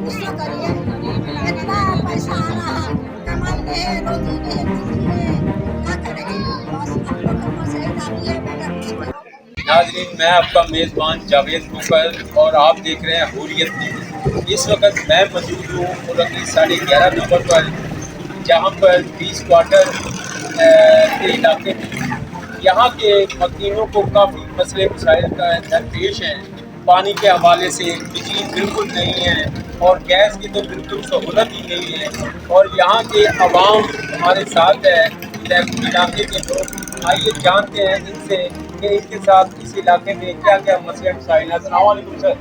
कुछ तो करिए। इतना पैसा आ रहा है, कमाई नहीं है, रोजी नहीं है, कुछ नहीं है, क्या करेंगे? बस आप लोग ऊपर से ही डालिए, बेटा कुछ करो। नाज़रीन, मैं आपका मेज़बान जावेद मुकर और आप देख रहे हैं हुर्रियत न्यूज़। इस वक्त मैं मौजूद हूँ मुरगी 11.5 नंबर पर, जहाँ पर 20 क्वार्टर के इलाके में यहाँ के मकीनों को काफ़ी मसले मसाइल का दरपेश है। पानी के हवाले से बिजली बिल्कुल नहीं है और गैस की तो बिल्कुल सहूलत ही नहीं है, और यहाँ के अवाम हमारे साथ है, इलाके के लोग। आइए जानते हैं इनसे कि इनके साथ इस इलाके में क्या क्या मसले मसाइल हैं। अस्सलाम वालेकुम सर।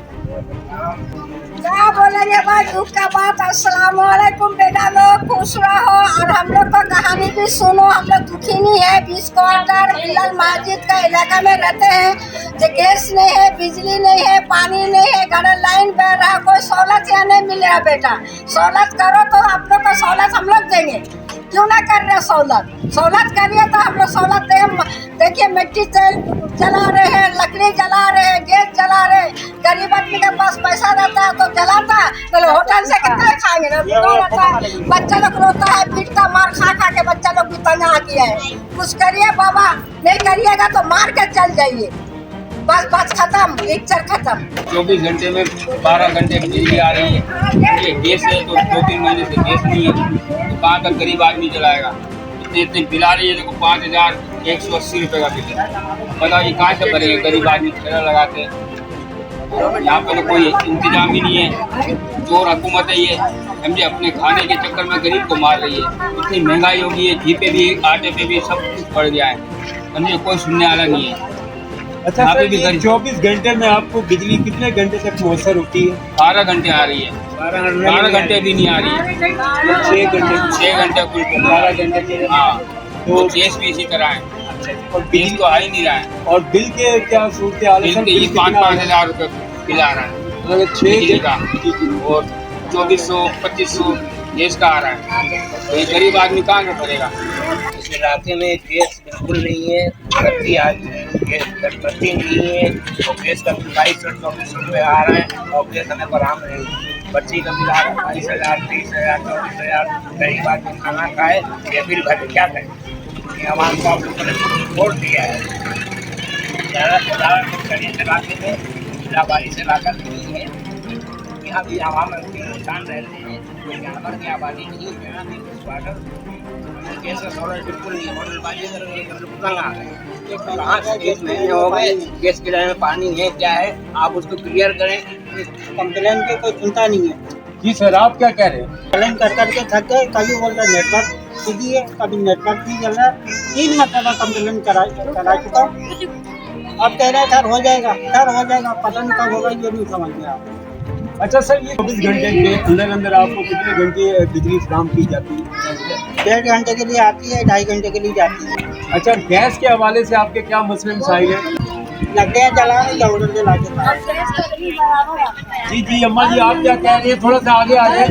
क्या बोलेंगे भाई, दुख का बात। अस्सलाम वालेकुम बेटा, लोग खुश रहो और हम लोग का कहानी भी सुनो। हम लोग दुखी नहीं है। 20 क्वार्टर बिलाल मस्जिद का इलाका में रहते हैं, जो गैस नहीं है, बिजली नहीं है, पानी नहीं है, घर लाइन बह रहा, कोई सहूलत यहाँ नहीं मिल रहा। बेटा सहूलत करो तो आप लोग को सहूलत हम लोग देंगे, क्यों ना कर रहे सहूलत करिए तो हम लोग सहूलत दें। देखिए मिट्टी तेल जला रहे हैं, लकड़ी जला रहे हैं, गैस जला रहे हैं। गरीब आदमी के पास पैसा रहता है तो जलाता है, तो होटल से कितना खाएंगे ना, रहता है। बच्चा लोग रोता है, पीटता, मार खा खा के बच्चा लोग भी तंग आ गया है। कुछ करिए बाबा, नहीं करिएगा तो मार के चल जाइए। बस खत्म, पिक्चर खत्म। 24 घंटे में 12 घंटे बिजली आ रही है। ये गैस है तो 2-3 महीने से गैस नहीं है, तो कहाँ तक गरीब आदमी चलाएगा? इतने बिल आ रही है, देखो 5,180 रुपये का बिल है। बताइए कहाँ से भरेंगे गरीब आदमी? ठेला लगाते हैं, यहाँ पे तो कोई इंतजाम ही नहीं है। चोर हुकूमत है ये, समझे, अपने खाने के चक्कर में गरीब को मार रही है। इतनी महंगाई होगी है, घी पे भी, आटे पे भी, सब कुछ बढ़ गया है, समझे, कोई सुनने वाला नहीं है। अच्छा सर, ये 24 घंटे में आपको बिजली कितने घंटे तक मुयसर होती है? 12 घंटे आ रही है। 12 घंटे भी नहीं आ रही है, 6 घंटे कुल 12 घंटे के। हाँ, तो तो गैस भी इसी तरह है। और बिल तो आ ही नहीं रहा है। और बिल के क्या सूरत हाल है सर? बिल 5-5 हज़ार रुपये बिल आ रहा है बिजली का, और 2400-2500 गैस का आ रहा है। तो ये गरीब आदमी कहाँ से भरेगा? इस इलाके में गैस बिल्कुल नहीं है, बत्ती बत्ती नहीं है, और गैस का बिल 2200-2400 रुपये आ रहा है, और गैस हमें बराम नहीं है। बच्ची का बिल आ रहा है 22,000, 23,000, 24,000। गरीब आदमी खाना खाए, ये बिल भरे, क्या करें? ये आवाम को आप लोगों ने वोट दिया है, ज़्यादा से ज़्यादा करिए इलाके में, जिलावारी से इलाका नहीं है। यहाँ भी आवाम के इंसान रहते हैं, कोई जानवर की आबादी नहीं है। यहाँ भी गैस का सहूलत बिल्कुल नहीं है। होटलबाजी तंग आ गए, कहाँ से गैस नहीं हो गए, गैस के लाइन में पानी है, क्या है, आप उसको क्लियर करें। कंप्लेन की कोई चिंता नहीं है। जी सर, आप क्या कह रहे हैं? कंप्लेन कर करके थक गए। कभी बोल रहे नेटवर्क कीजिए, कभी नेटवर्क नहीं चल रहा। 3 मरतबा कंप्लेन करा चुका हूँ। अब कह रहे हैं सर हो जाएगा, सर हो जाएगा, पता नहीं कब होगा, ये नहीं समझ में आ रहा। अच्छा सर, ये 24 घंटे के अंदर अंदर आपको कितने घंटे बिजली फराहम की जाती है? 1.5 घंटे के लिए आती है, 2.5 घंटे के लिए जाती है। अच्छा, गैस के हवाले से आपके क्या मसले मसाइल हैं? लगते हैं जलाने या उधर से लाके। जी जी अम्मा जी, आप क्या कह रही है? थोड़ा सा आगे आ जाए।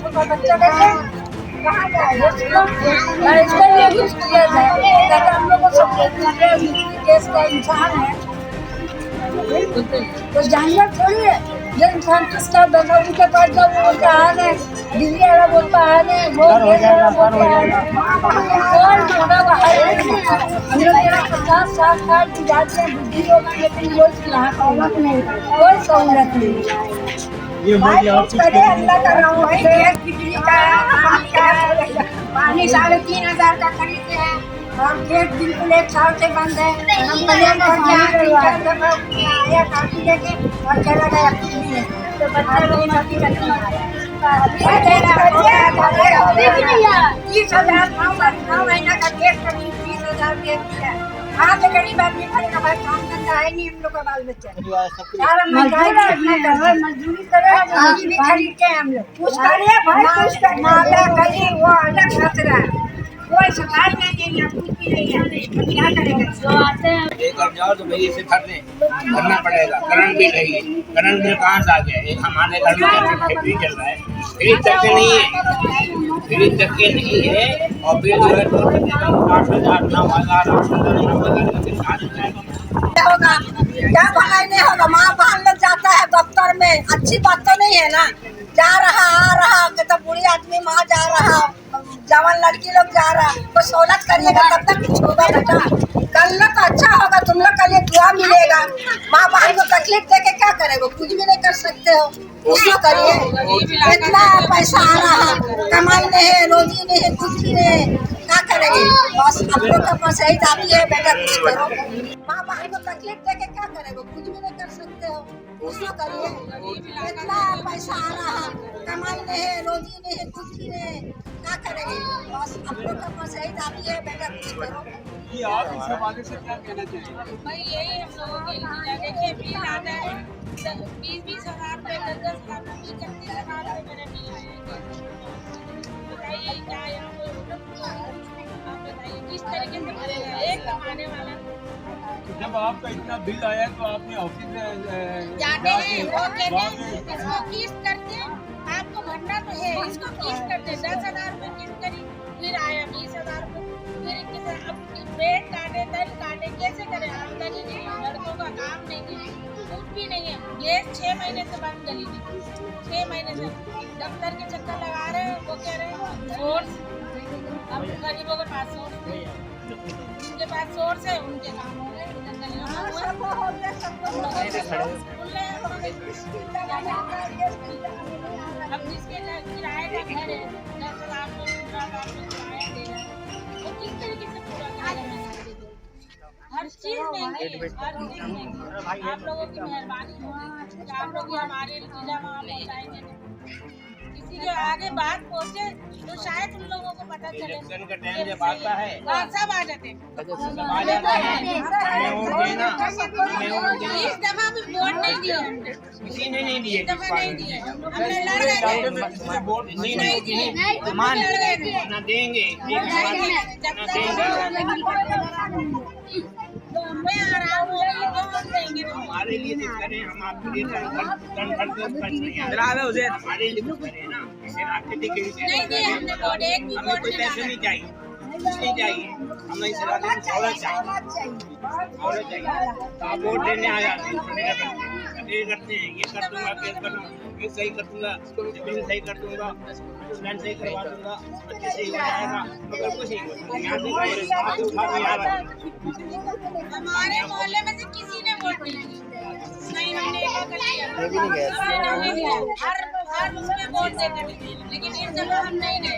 छोटा बच्चा कहाँ जाए? इसके लिए कुछ किया जाए, ताकि हम लोग को सब गैस का इंसान है, तो जानवर थोड़ी है। जो इंसान किसका बैठा के पास जब वो बोलता है बिजली वाला बोलता है वो हम लोग यहाँ 50-60 साल की जाते हैं बिजली होगा, लेकिन वो सहूलत नहीं, कोई सहूलत नहीं। ये भाई आप कुछ अल्लाह का नाम है। गैस बिजली का पानी 3,500 का खरीदते हैं, और गैस बिल्कुल 1 साल से बंद है। हम आया काफी लेके और चला गया, तो बच्चा लोग काफी करते हैं। 30,000 9 महीना का गैस का बिल 30,000 दे दिया। हाँ तो गरीब आदमी भरेगा भाई, काम धंधा है नहीं हम लोग का, बाल बच्चा सारा मजदूरी करे, सब्जी भी खरीदते हैं हम लोग। कुछ करिए भाई, कुछ करिए, वो अलग खतरा है। कोई सफाई नहीं है, कुछ भी नहीं है, तो क्या करेंगे? जो आते हैं लेकर जाओ तो भाई इसे भरना पड़ेगा। करंट बिल है ये, करंट बिल कहाँ से आ गया? एक हमारे घर में फ्री चल रहा है, फ्री तक के नहीं है, फ्री तक के नहीं है। और बिल जो है 8,000 9,000 होगा, क्या भलाई नहीं होगा? माँ बहन लोग जाता है दफ्तर में, अच्छी बात तो नहीं है ना? जा रहा आ रहा, तो बूढ़ी आदमी माँ जा रहा, जवान लड़की लोग जा रहा, तो सहूलत करिएगा तब तक कुछ होगा बेटा। कल तो अच्छा होगा, तुम लोग के लिए दुआ मिलेगा। माँ बहन को तकलीफ दे के क्या करेगा? कुछ भी नहीं कर सकते हो, उसको करिए। इतना पैसा आ रहा है, कमाई नहीं है, रोजी नहीं है, कुछ भी नहीं है, क्या करेंगे? बस हम लोग का पास यही दादी है, बेटा कुछ करो। माँ बहन को तकलीफ दे के क्या करेगा? कुछ भी नहीं कर सकते हो, उसको करिए। इतना पैसा आ रहा है, कमाई नहीं है, रोजी नहीं है, कुछ भी नहीं है, क्या करेंगे? बस हम लोग का पास यही दादी है, बेटा कुछ करो। ये आप इस हवाले से क्या कहना चाहिए? भाई यही हम लोगों के लिए देखिए बिल आता है 20-20 हज़ार रुपये 10-10 हज़ार रुपये 31 हज़ार रुपये मेरे बिल आए हैं। बताइए क्या यहाँ पे आप बताइए किस तरीके से भरेगा एक कमाने वाला? जब आपका इतना बिल आया तो आपने ऑफिस में जाते हैं वो कहते हैं इसको किस्त करके आपको भरना तो है, इसको किस्त करते 10,000 रुपये किस्त करी, फिर आया 20,000 रुपये, फिर किसे अब पेट काटे दर काटे कैसे करें? आमदनी नहीं, लड़कों का काम नहीं है, कुछ भी नहीं है। गैस 6 महीने से बंद करी थी, 6 महीने से दफ्तर के चक्कर लगा रहे हैं। वो कह रहे हैं सोर्स, अब गरीबों के पास सोर्स नहीं है, जिनके पास सोर्स है उनके काम हो रहे हैं। अब जिसके किराए का घर है 10,000 को 15,000 को किराया दे रहे हैं, वो किस तरीके से पूरा करेगा? हर चीज महंगी है, हर चीज महंगी। आप लोगों की मेहरबानी होगी कि आप लोग हमारे जिला वहाँ पहुँचाएंगे, किसी के आगे बात पहुँचे तो शायद उन लोगों को पता चले। इलेक्शन का टाइम जब आता है सब आ जाते हैं। इस दफा भी वोट नहीं दिए हमने, किसी ने नहीं दिए, इस दफा नहीं दिए, हमने लड़ गए थे, वोट नहीं दिए, मान लड़ गए थे। ना देंगे, जब तक तो मैं आराम हो रही तो हम देंगे। हमारे लिए तो करें, हम आपके लिए हमारे लिए तो करें ना, इसे आपके लिए नहीं दिए हमने वोट, एक भी हमें वोट कोई नहीं पैसे डाला। नहीं चाहिए, कुछ नहीं चाहिए, हमें इस इलाके में सौलत चाहिए, सौलत चाहिए। तो आप वोट देने आ जाते हैं, ये करते हैं, ये कर दूंगा, केस कर दूंगा, ये सही कर दूंगा, बिल सही कर दूंगा, प्लान सही करवा दूंगा, अच्छे से हो जाएगा, मगर कुछ नहीं। यहाँ से उठा के आ रहा है। हमारे मोहल्ले में से किसी ने वोट नहीं दिया, नहीं हमने एक कर लिया, हर उसमें वोट देते थे, लेकिन इन जगह हम नहीं गए।